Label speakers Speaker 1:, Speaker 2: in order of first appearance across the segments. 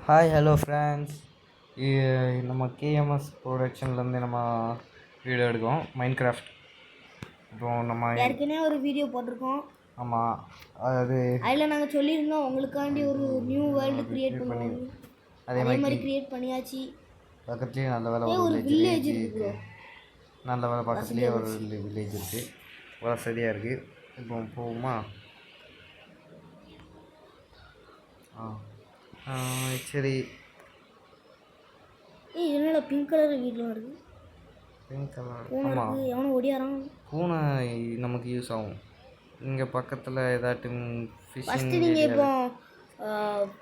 Speaker 1: Hi hello friends. நம்ம KMS ப்ரொடக்ஷன்லேருந்து நம்ம video எடுக்கோம் Minecraft. இப்போ நம்ம
Speaker 2: ஏற்கனவே ஒரு வீடியோ போட்டிருக்கோம்.
Speaker 1: ஆமாம், அதாவது
Speaker 2: அதில் நாங்கள் சொல்லியிருந்தோம் உங்களுக்காண்டி ஒரு நியூ வேர்ல்டு க்ரியேட் பண்ணுவோம். அதே மாதிரி க்ரியேட் பண்ணியாச்சு.
Speaker 1: பக்கத்துலேயே நல்ல வேலை
Speaker 2: ஒரு வில்லேஜ் இருக்குது.
Speaker 1: நல்ல வேலை பக்கத்துலேயே ஒரு வில்லேஜ் இருக்குது, வசதியாக இருக்குது. இப்போ போகுமா? சரி.
Speaker 2: என்னடா பிங்க் கலர் வீட்லாம் இருக்குது.
Speaker 1: Pink colour.
Speaker 2: ஆமாம், எவனும் ஓடியாரான்.
Speaker 1: பூனை நமக்கு யூஸ் ஆகும். இங்கே பக்கத்தில் ஏதாட்டும்
Speaker 2: ஃபஸ்ட்டு நீங்கள் இப்போ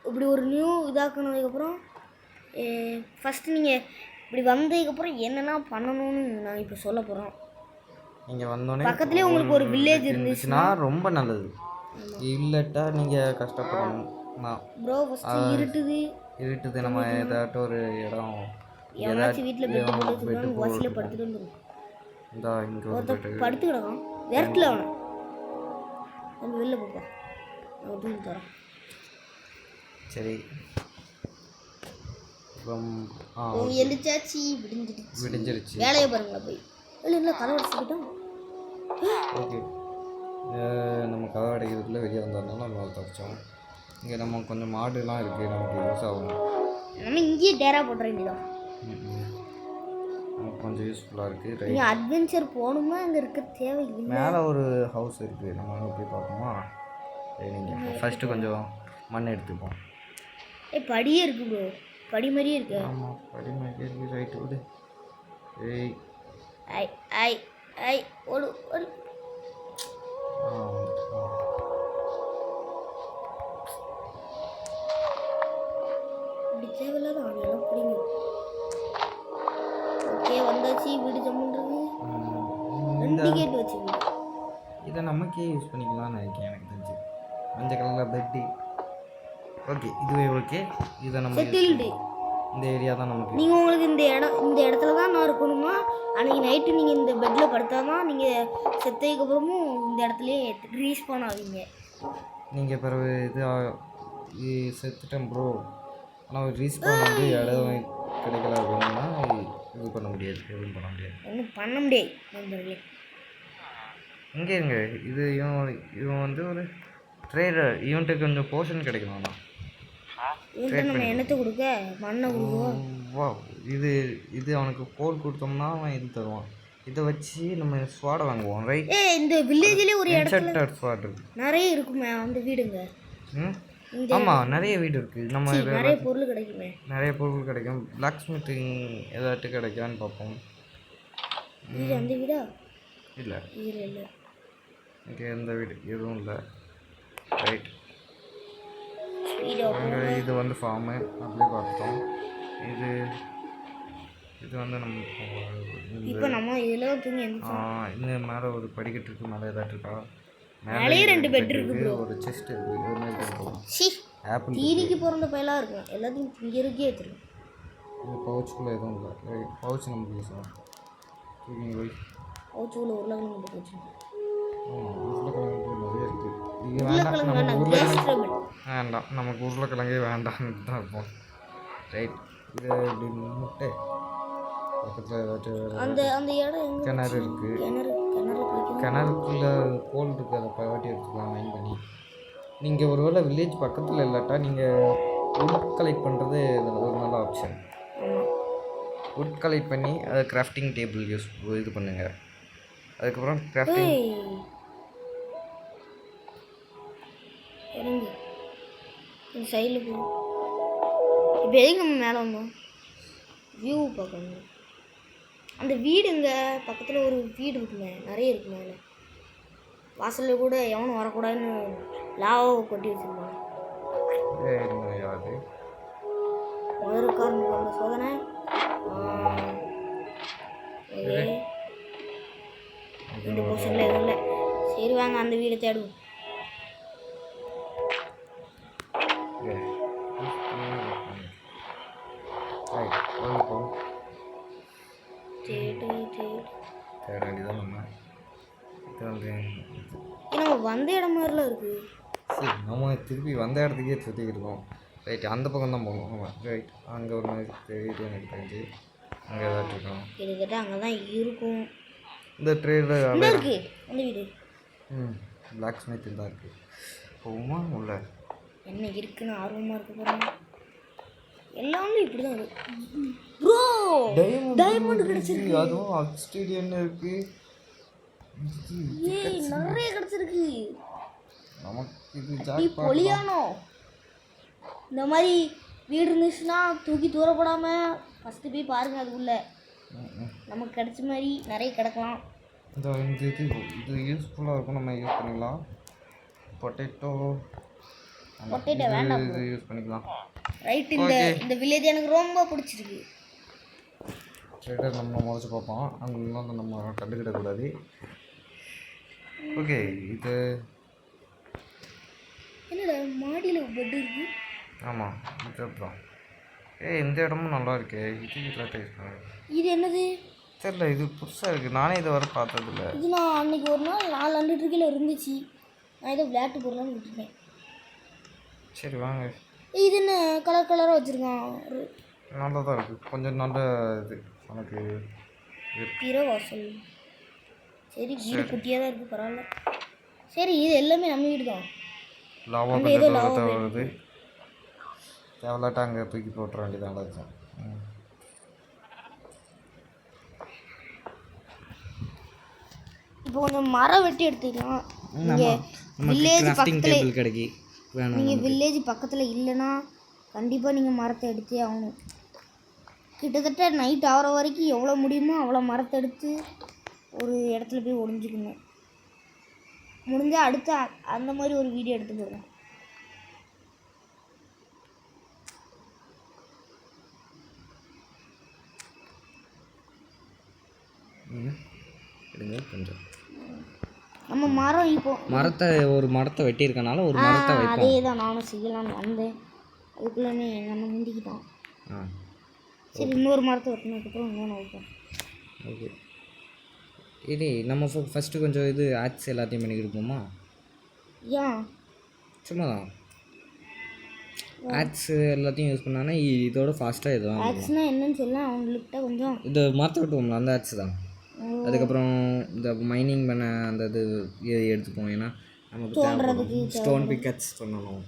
Speaker 2: இப்படி ஒரு நியூ இதாக்குனதுக்கப்புறம் ஃபஸ்ட்டு நீங்கள் இப்படி வந்ததுக்கப்புறம் என்னென்ன பண்ணணும்னு நான் இப்போ சொல்ல போகிறோம்.
Speaker 1: நீங்கள் வந்தோடனே
Speaker 2: பக்கத்துலேயே உங்களுக்கு ஒரு வில்லேஜ் இருந்துச்சுன்னா
Speaker 1: ரொம்ப நல்லது. இல்லட்டா நீங்கள் கஷ்டப்படணும்.
Speaker 2: ப்ரோ ஃபஸ்ட்டு இருட்டுது.
Speaker 1: நம்ம ஏதாட்டும் ஒரு இடம்
Speaker 2: ஏதாச்சும் வீட்டில் பெட்டு போட்டு வாசியில் படுத்துட்டு வந்துடும்.
Speaker 1: இந்த இங்கே ஒரு
Speaker 2: படுத்து கிடக்கும். விரட்டில் அவனை நம்ம வெளில போப்போம். நான் தூங்கி தரோம்.
Speaker 1: சரி.
Speaker 2: எழுச்சாச்சி விடிஞ்சிருச்சு. வேலையை பாருங்களா போய் இல்லை கதை அடிச்சுக்கிட்டோம்.
Speaker 1: ஓகே, நம்ம கதை அடைக்கிறதுக்குள்ளே வெளியே வந்ததுனால நம்ம தப்பிச்சோம். இங்கே நம்ம கொஞ்சம் மாடுலாம் இருக்குது, நமக்கு யூஸ் ஆகும்.
Speaker 2: நம்ம இங்கேயே டேரா போட்டுற வேண்டியதான்.
Speaker 1: நமக்கு கொஞ்சம் யூஸ்ஃபுல்லாக இருக்குது.
Speaker 2: நீங்கள் அட்வென்ச்சர் போகணுமா? அங்கே இருக்க தேவையில்லை.
Speaker 1: மேலே ஒரு ஹவுஸ் இருக்குது, நம்ம அங்கே போய் பார்ப்போமா? நீங்கள் ஃபஸ்ட்டு கொஞ்சம் மண் எடுத்துப்போம்.
Speaker 2: படியே இருக்குது ப்ரோ, படி மாதிரியே இருக்கு.
Speaker 1: ஆமாம், படி மாதிரியே இருக்குது. ரைட்டு விடு. ஏய்
Speaker 2: ஐ ஐ ஐ ஓடு ஓடு. இப்படி தேவையில்லாத ஆணையெல்லாம் பிடிங்க. ஓகே, வந்தாச்சு. வீடு ஜம்முன்றது. 2 கேட் வச்சுக்கோங்க.
Speaker 1: இதை நமக்கே யூஸ் பண்ணிக்கலாம்னு நினைக்கிறேன். எனக்கு தெரிஞ்சு மஞ்சள் கலரில் பெட்டு. ஓகே, இதுவே ஓகே. இதை நம்ம
Speaker 2: செட்டில்டு.
Speaker 1: இந்த ஏரியா தான் நமக்கு.
Speaker 2: நீங்கள் உங்களுக்கு இந்த இடத்துல தான் நான் இருக்கணுமா? அன்றைக்கி நைட்டு நீங்கள் இந்த பெட்டில் படுத்தா தான் நீங்கள் செத்ததுக்கப்புறமும் இந்த இடத்துலையே ரீஸ்பான் ஆவீங்க.
Speaker 1: நீங்கள் பிறகு இது செத்துட்டேன் ப்ரோ, ஆனால் ரீஸ்பான் வந்து இடம் கிடைக்கல அப்படின்னா இது பண்ண முடியாது, எதுவும் பண்ண முடியாது.
Speaker 2: ஒன்றும் பண்ண முடியாது நண்பர்களே.
Speaker 1: இங்கே இருங்க. இவன் வந்து ஒரு ட்ரேடர். இவன்ட்டுக்கு கொஞ்சம் போர்ஷன் கிடைக்கணும்ண்ணா.
Speaker 2: நம்ம என்னத்தை கொடுக்க? மண்ணை கொடுக்குவோம்.
Speaker 1: வா, இது அவனுக்கு கோல் கொடுத்தோம்னா அவன் இது தருவான். இதை வச்சு நம்ம ஸ்வாடை வாங்குவோம். ரைட்.
Speaker 2: இந்த வில்லேஜ்லேயே ஒரு இடத்துல
Speaker 1: ஸ்வாட் இருக்குது,
Speaker 2: நிறைய இருக்குமே அந்த வீடுங்க.
Speaker 1: ஆமாம், நிறைய வீடு இருக்குது. நம்ம
Speaker 2: நிறைய பொருள் கிடைக்குமே.
Speaker 1: நிறைய பொருள் கிடைக்கும். பிளாக் ஸ்மித்திங் ஏதாட்டும் கிடைக்கான்னு பார்ப்போம்.
Speaker 2: அந்த வீடா?
Speaker 1: இல்லை
Speaker 2: இல்லை,
Speaker 1: இங்கே எந்த வீடு எதுவும் இல்லை. ரைட். இது வந்து ஃபார்மு அப்படியே பார்த்தோம். இது வந்து நம்ம
Speaker 2: இப்போ நம்ம இதில் தூங்கி
Speaker 1: இன்னும் மேலே ஒரு படிக்கட்டு இருக்குது. மேலே ஏதாட்டும் இருக்கா?
Speaker 2: மேலே 2 பெட் இருக்குது.
Speaker 1: ஒரு செஸ்ட் இருக்குது. இது மாதிரி ஆப்பிள்
Speaker 2: தீனிக்கு பிறந்த பயிலாக இருக்கும். எல்லாத்தையும் இங்கே இருக்கே எடுத்துருக்கும்.
Speaker 1: இது பவுச்சுக்குள்ளே எதுவும் இல்லை. ரைட், பவுச் நமக்கு யூஸ் ஆகும். தூக்கி போய்
Speaker 2: பவுச்சுக்குள்ளே உருளைக்கிழங்கு போச்சு.
Speaker 1: உருளைக்கிழங்கு நிறைய இருக்குது. இது வேண்டாம், வேண்டாம், நமக்கு உருளைக்கிழங்கே வேண்டாம்னு தான் இருப்போம். ரைட். இது இப்படி முட்டை பக்கத்தில் ஏதாச்சும்
Speaker 2: அந்த இடம்
Speaker 1: கிணறு இருக்குது. கிணறுக்குள்ளே கோல் இருக்குது, அதை பவாட்டி எடுத்துக்கலாம் மைன் பண்ணி. நீங்கள் ஒருவேளை வில்லேஜ் பக்கத்தில் இல்லாட்டா நீங்கள் வுட் கலெக்ட் பண்ணுறது ஒரு நல்ல ஆப்ஷன். வுட் கலெக்ட் பண்ணி அதை கிராஃப்டிங் டேபிள் இது பண்ணுங்கள். அதுக்கப்புறம் கிராஃப்டிங்
Speaker 2: சைடில் போ. இப்போ எதுக்கு நம்ம மேலே வந்தோம்? வியூ பார்க்கணும். அந்த வீடுங்க பக்கத்தில் ஒரு வீடு இருக்குமே, நிறைய இருக்கு. மேலே வாசலில் கூட எவனும் வரக்கூடாதுன்னு லாவாவை கொட்டி வச்சுருப்பாங்க. ஒரு காரணம் அந்த சோதனை. இந்த போர்ஷனில் எதுவும் இல்லை. சரி வாங்க அந்த வீடை தேடுவோம்.
Speaker 1: தேட வேண்டியதான் நம்ம. இது வந்து
Speaker 2: நம்ம வந்த இடம் மாதிரிலாம் இருக்குது.
Speaker 1: சரி, நம்ம திருப்பி வந்த இடத்துக்கே சுற்றிக்கிட்டு இருக்கோம். ரைட் அந்த பக்கம் தான் போகணும். ஆமாம் ரைட். அங்கே ஒரு மாதிரி தெரியுது எனக்கு தெரிஞ்சு. அங்கே ஏதாச்சும் இருக்கணும்.
Speaker 2: கிட்டத்தட்ட அங்கே தான் இருக்கும்.
Speaker 1: இந்த ட்ரேடில்
Speaker 2: இங்கே இருக்கு அந்த வீடு.
Speaker 1: பிளாக் ஸ்மித் தான் இருக்குது. போகுமா உள்ள
Speaker 2: என்ன இருக்குன்னு ஆர்வமாக இருக்கு பாருங்க. எல்லாமே இப்படி தான் இருக்கு ப்ரோ. டைமண்ட் கிடச்சிருக்கு.
Speaker 1: அதுவும் ஆக்ஸ்டீரியன் இருக்குது.
Speaker 2: ஏய் நிறைய கிடச்சிருக்கு
Speaker 1: நமக்கு. இது
Speaker 2: பொலியானோ இந்த மாதிரி வீடு இருந்துச்சுன்னா தூக்கி தூரப்படாமல் ஃபஸ்ட்டு போய் பாருங்கள். அதுக்குள்ளே நமக்கு கிடைச்ச மாதிரி நிறைய கிடக்கலாம்.
Speaker 1: இந்த இது யூஸ்ஃபுல்லாக இருக்கும். நம்ம யூஸ் பண்ணிக்கலாம். பொட்டேட்டோ
Speaker 2: வேண்டாம்,
Speaker 1: இது யூஸ் பண்ணிக்கலாம்.
Speaker 2: ரைட். இந்த வில்லேஜ் எனக்கு ரொம்ப பிடிச்சிருக்கு.
Speaker 1: ட்ரேடர் நம்ம முளைச்சி பார்ப்போம். அங்கே நம்ம கண்டுக்கிடக்கூடாது. ஓகே இது
Speaker 2: என்னடா மாடியில் பெட் இருக்கு.
Speaker 1: ஆமாம் இது அப்புறம் இந்த இடமும் நல்லா இருக்கு. இது வீட்டில் டேஸ்ட் பண்ணு.
Speaker 2: இது என்னது
Speaker 1: தெரியல. இது புதுசாக இருக்குது. நானே இது வரை பார்த்ததில்ல.
Speaker 2: இது நான் அன்றைக்கி ஒரு நாள் 400 ரூபாய்க்கு இருந்துச்சு. நான் இதை விளையாட்டு பொருளான்னு விட்டுட்டேன்.
Speaker 1: சரி வாங்க.
Speaker 2: இது என்ன கலர் கலராக வச்சுருக்கான்.
Speaker 1: நல்லா தான் இருக்குது. கொஞ்சம் நல்ல இது எனக்கு
Speaker 2: பிற வாசல். சரி வீடு குட்டியாக தான் இருக்குது, பரவாயில்ல. சரி இது எல்லாமே நம்ம வீடு தான்.
Speaker 1: லாவா கொஞ்சம் வருது. தேவையில்லாட்டா அங்கே தூக்கி போட்டுற வேண்டியதான் இருக்கும்.
Speaker 2: இப்போ கொஞ்சம் மரம் வெட்டி எடுத்துக்கலாம். நீங்கள் வில்லேஜ் பக்கத்தில்
Speaker 1: கிடைக்கி
Speaker 2: நீங்கள் வில்லேஜ் பக்கத்தில் இல்லைன்னா கண்டிப்பாக நீங்கள் மரத்தை எடுத்தே ஆகணும். கிட்டத்தட்ட நைட் ஆகிற வரைக்கும் எவ்வளோ முடியுமோ அவ்வளோ மரத்தை எடுத்து ஒரு இடத்துல போய் ஒளிஞ்சிக்கணும். முடிஞ்சால் அடுத்து அந்த மாதிரி ஒரு வீடியோ எடுத்து போடுறேன்.
Speaker 1: கொஞ்சம்
Speaker 2: நம்ம மரம் இப்போ
Speaker 1: ஒரு மரத்தை வெட்டியிருக்கனால ஒரு மரத்தை
Speaker 2: அதே தான் நானும் செய்யலான்னு வந்தேன். அதுக்குள்ளே எங்கள் அண்ணன் முந்திக்கிட்டான். சரி இன்னொரு மரத்தை வெட்டினதுக்கப்புறம் இன்னொன்று வைப்போம்.
Speaker 1: ஓகே இது நம்ம ஃபஸ்ட்டு கொஞ்சம் இது ஆட்ஸ் எல்லாத்தையும் பண்ணிக்கிட்டு இருப்போமா?
Speaker 2: ஏன்
Speaker 1: சும்மா தான் ஆட்ஸ் எல்லாத்தையும் யூஸ் பண்ணாங்கன்னா இதோட ஃபாஸ்ட்டாக இதுதான்.
Speaker 2: ஆட்ஸ்னால் என்னன்னு சொல்லலாம் அவங்கள்ட்ட. கொஞ்சம்
Speaker 1: இந்த மரத்தை விட்டுவோம்ல அந்த ஆட்ஸ் தான். அதுக்கப்புறம் இந்த மைனிங் பண்ண அந்த இது எடுத்துப்போம். ஏன்னா நமக்கு தேவைப்படுறதுக்கு ஸ்டோன் பிக்கட்ஸ் பண்ணணும்.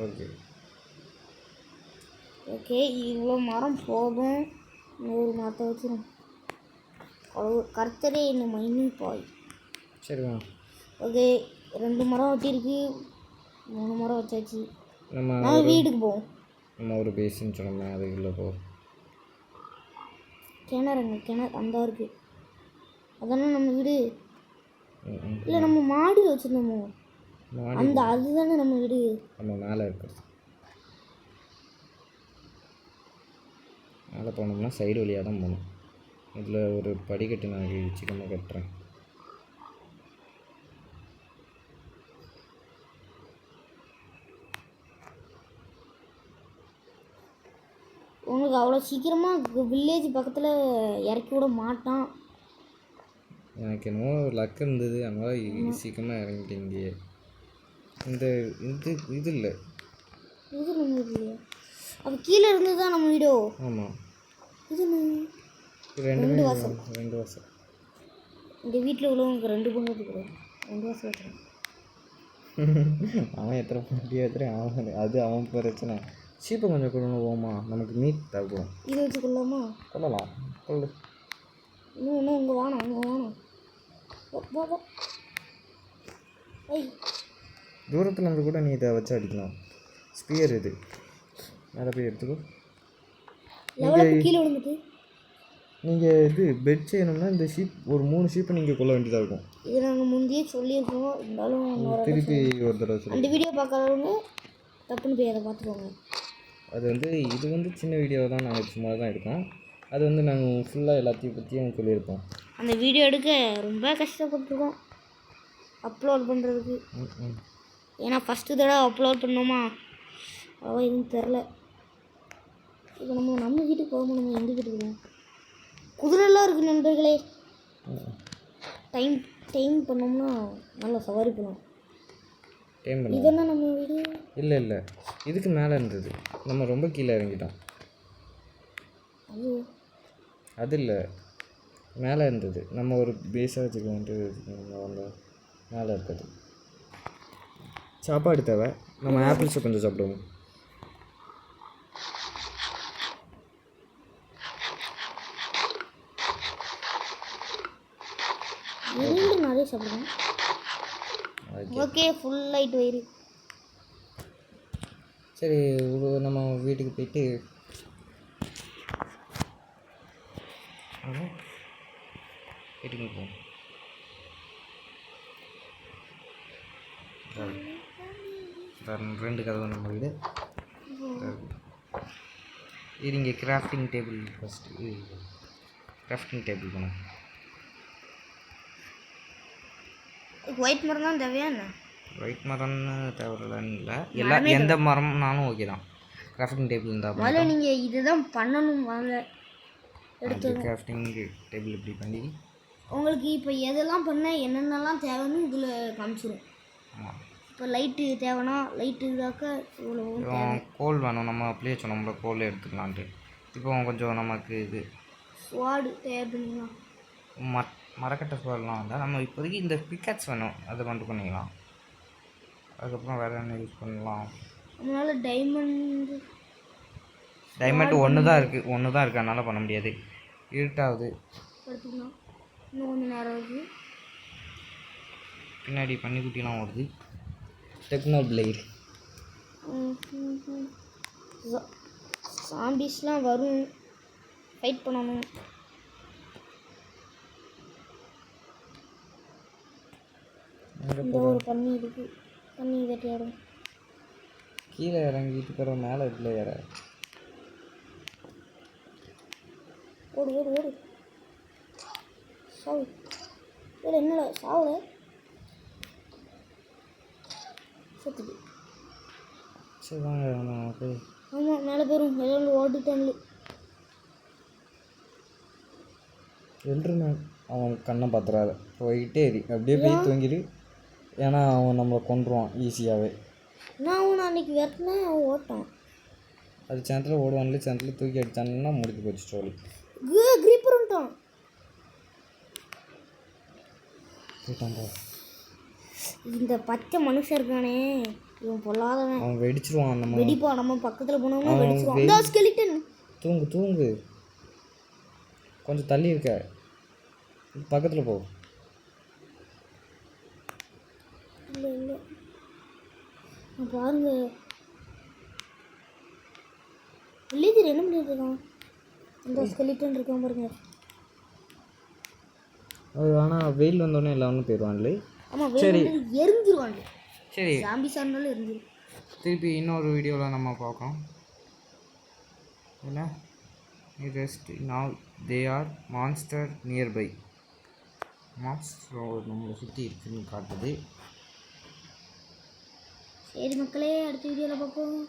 Speaker 1: ஓகே
Speaker 2: ஓகே இவ்வளோ மரம் போதும். ஒரு மரத்தை வச்சிடும். கர்த்தரே என்ன மைனிங் பாய்.
Speaker 1: சரி வா.
Speaker 2: ஓகே 2 மரம் வெட்டியிருக்கு. 3 மரம் வச்சாச்சு.
Speaker 1: நம்ம
Speaker 2: வீட்டுக்கு போவோம்.
Speaker 1: நம்ம ஒரு பேசின்னு சொன்னோம்னா அதுக்குள்ளே போ.
Speaker 2: கிணறு அந்த இருக்குது. அதானே நம்ம வீடு. இல்லை நம்ம மாடியில் வச்சுருந்தோமோ அதுதானே நம்ம வீடு.
Speaker 1: நம்ம மேலே இருக்கிறது. மேலே போனோம்னா சைடு வழியாக தான் போகணும். இதில் ஒரு படிக்கட்டு நான் சீக்கிரமாக கட்டுறேன்.
Speaker 2: உங்களுக்கு அவ்வளோ சீக்கிரமாக வில்லேஜ் பக்கத்தில் இறக்கி விட மாட்டான்.
Speaker 1: எனக்கு என்னமோ லக் இருந்தது, அதனால் சீக்கிரமாக இறங்கிட்டேன். இங்கேயே இந்த இது இது இல்லை,
Speaker 2: இது நம்ம வீடு இல்லையா? அப்போ கீழே இருந்து தான் நம்ம வீடோ?
Speaker 1: ஆமாம்.
Speaker 2: இது
Speaker 1: ரெண்டு வாசல்.
Speaker 2: இந்த வீட்டில் உள்ளவங்களுக்கு 2 பொண்ணு கொடுக்குறோம். 2 வாசல் வைக்கிறேன்.
Speaker 1: அவன் எத்தனை பொண்ணியாக வைக்கிறேன் அது அவன் பிரச்சனை. சீப்பை கொஞ்சம் கொண்டு போமா, நமக்கு மீட் தேவைப்படும்.
Speaker 2: இது வச்சு கொள்ளலாமா?
Speaker 1: கொள்ளலாம், கொள்ளு.
Speaker 2: இன்னும் இங்கே வேணாம், இங்கே வேணாம்.
Speaker 1: தூரத்தில் இருந்து கூட நீ இதை வச்சு அடிக்கலாம். ஸ்பியர் இது மேலே போய் எடுத்துக்கோ.
Speaker 2: கீழே விழுந்துட்டு
Speaker 1: நீங்கள் இது பெட் செய்யணும்னா இந்த ஷீப் ஒரு 3 ஷீப்பை நீங்கள் கொள்ள வேண்டியதாக இருக்கும்.
Speaker 2: இது நாங்கள் முந்தையே சொல்லியிருக்கோம். இருந்தாலும்
Speaker 1: திருப்பி ஒரு தடவை சொல்லி
Speaker 2: அந்த வீடியோ பார்க்காதவங்க தப்புன்னு போய் அதை பார்த்துக்கோங்க.
Speaker 1: அது இது சின்ன வீடியோ தான், நாங்கள் சும்மா தான் எடுக்கோம். அது நாங்கள் ஃபுல்லாக எல்லாத்தையும் பற்றியும் சொல்லியிருப்போம்.
Speaker 2: அந்த வீடியோ எடுக்க ரொம்ப கஷ்டப்பட்டுருக்கோம் அப்லோட் பண்ணுறதுக்கு. ஏன்னா ஃபஸ்ட்டு தடவை அப்லோட் பண்ணோமா, அவ்வளோ எதுவும் தெரில. இப்போ நம்ம வீட்டுக்கு போகாமல் நம்ம எங்கே வீட்டுக்கு போவோம்? குதிரைலாம் இருக்குது நண்பர்களே. டைம் பண்ணோம்னா நல்லா சவாரி பண்ணலாம்.
Speaker 1: டைம் பண்ண
Speaker 2: இதெல்லாம் நம்ம வீடு.
Speaker 1: இல்லை இல்லை, இதுக்கு மேலே இருந்தது, நம்ம ரொம்ப கீழே இறங்கிட்டோம்.
Speaker 2: ஐயோ
Speaker 1: அது இல்லை, மேலே இருந்தது, நம்ம ஒரு பேஸாக வச்சுக்க வந்துட்டு அந்த மேலே இருக்கிறது. சாப்பாடு தேவை, நம்ம ஆப்பிள்ஸை கொஞ்சம் சாப்பிடுவோம்.
Speaker 2: வீடு நிறைய சாப்பிடுவோம். ஓகே ஃபுல் லைட் வயிறு.
Speaker 1: சரி, நம்ம வீட்டுக்கு போயிட்டு வீட்டுக்கு போவோம். ரெண்டு கதவு நம்ம வீடு. இது இங்கே grafting table, first grafting table போனோம்.
Speaker 2: ஒயிட் மரம் தான் தேவையா என்ன?
Speaker 1: ஒயிட் மரம்னு தேவையில்லைன்னு இல்லை, எந்த மரம்னாலும் ஓகே தான். கிராஃப்டிங் டேபிள் இருந்தால்
Speaker 2: முதல்ல நீங்கள் இதுதான் பண்ணணும். முதல்ல
Speaker 1: கிராஃப்டிங் டேபிள் இப்படி பண்ணி
Speaker 2: உங்களுக்கு இப்போ எதெல்லாம் பண்ண என்னென்னலாம் தேவைன்னு இதில் காமிச்சிடும்.
Speaker 1: ஆமாம்.
Speaker 2: இப்போ லைட்டு தேவைன்னா லைட்டு இதாக்க இவ்வளோ
Speaker 1: கோல் வேணும், நம்ம அப்படியே சொன்னோம்ல கோல் எடுத்துக்கலான்ட்டு. இப்போ கொஞ்சம் நமக்கு இது
Speaker 2: ஸ்வாடு தயார் பண்ணிக்கலாம்.
Speaker 1: மரக்கட்டை ஸ்வாடெலாம் வந்தால் நம்ம இப்போதைக்கு இந்த பிக்கட்ஸ் வேணும், அதை கொண்டு பண்ணிக்கலாம். அதுக்கப்புறம் வேறு என்ன யூஸ் பண்ணலாம்?
Speaker 2: நம்மளால்
Speaker 1: டைமண்ட் ஒன்று தான் இருக்குது, அதனால் பண்ண முடியாது. இருட்டாகுது,
Speaker 2: எடுத்துக்கலாம். இன்னும் கொஞ்சம் நேரம் ஆகுது.
Speaker 1: பின்னாடி பன்னிக்குட்டிலாம் ஓடுது. Techno plate.
Speaker 2: சாம்பிஸ்லாம் வரும், ஃபைட் பண்ணணும். இந்த ஒரு பண்ணி இருக்கு, பண்ணி இதட்டியாடும்.
Speaker 1: கீழே இறங்கிட்டு இருக்கிற மேலே இதில் ஏற.
Speaker 2: ஓடு ஓடு ஓடு. சாவு. இல்லை என்னடா சாவுல செத்துது.
Speaker 1: சரி வாங்க நமக்கு.
Speaker 2: ஆமாம் மேலே போயிடும். எல்லாம் ஓடிட்டான்ல.
Speaker 1: வென்றுமே அவன் கண்ணை பார்த்துறாத போயிட்டே இரு, அப்படியே போய் தூங்கிடு. ஏன்னா அவன் நம்மளை கொண்டுருவான் ஈஸியாகவே.
Speaker 2: நான் அவனை அன்றைக்கி விரட்டினேன், அவன் ஓட்டான்.
Speaker 1: அது சேனத்தில் ஓடுவான்ல, சேனத்தில் தூக்கி அடித்தான்னா முடிச்சு போச்சு ஸ்டோரி.
Speaker 2: கிரீப்பர் வந்துட்டான். இந்த பச்சை மனுஷன் இருக்கானே, இவன் பொல்லாதவன்.
Speaker 1: அவன் வெடிச்சிருவான். நம்ம
Speaker 2: வெடிப்பா, நம்ம பக்கத்தில் போனோம்னா வெடிச்சிருவான். இந்த ஸ்கெலிட்டன்.
Speaker 1: தூங்கு கொஞ்சம் தள்ளி இருக்க, பக்கத்தில் போ.
Speaker 2: இல்லை பாருங்க, வில்லேஜர் என்ன பண்ணிட்டு இருக்கான்? இந்த ஸ்கெலிட்டன் இருக்கான் பாருங்க.
Speaker 1: அது ஆனால் வெயில் வந்தோடனே எல்லாமே போயிடுவான்லே.
Speaker 2: ஆமாம், சரி எரிஞ்சிருவாங்க.
Speaker 1: சரி,
Speaker 2: ஜாம்பிஸாக இருந்தாலும் எரிஞ்சிடும்.
Speaker 1: திருப்பி இன்னொரு வீடியோவில் நம்ம பார்க்கலாம். என்ன rest now they are monster nearby. Monster நம்மளை சுற்றி இருக்குன்னு காட்டுது.
Speaker 2: சரி மக்களே, அடுத்த வீடியோவில் பார்ப்போம்.